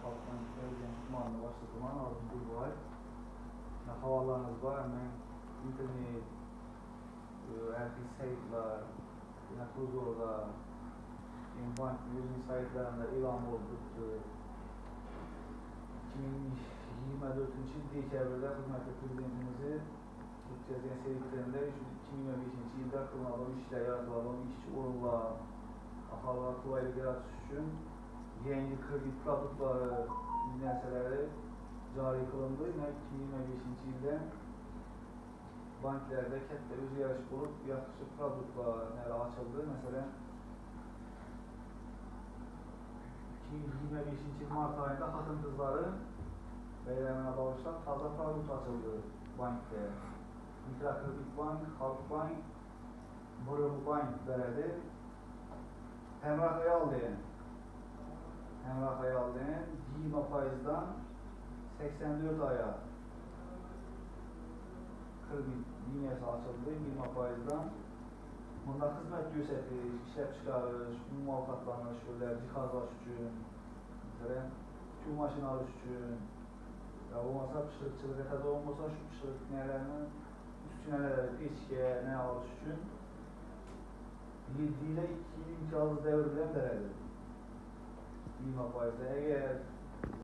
Halk Bankı Tumanlı başlatılan ardından bu ay havalarınız var. Hemen internet, erkek sayıtlar, Tuzor'da, bank yüzün sayıtlarında ilan oldu. 2024 dekabrda hizmetli prezidentimizi Türkiye seyretlerinde 2025 yılda kılınalan işler yaratılan işçi orunla ahaliye kolaylık yaratış için yeni kredi produktları, nəsələri cari kılındı. 2025 yılda banklerde kəndə özgərişi olub, yaxşı produktlar açıldı. Mesela 2025 yıl Mart ayında Xatın Qızları beylərinə bağışlan taza produkt açıldı bankdə. Mikrokredit Bank, Halk Bank, Bırım Bank belədi. Həmrah Real'den 20%'dan 84 aya kredi liniyası açıldı 20%'dan. Bunda hizmet göstərir, işləp çıxarış, ümumi katlanış, cihazlaş üçün, mesela tüm maşinalar üçün, ya olmasa pişirikçilik etədə olmasa şu pişirik nələrini üstünələri, peçkə, nə alış üçün 7 ilə 2 imtiyazlı devr bilen belədir. 20%'da. Eğer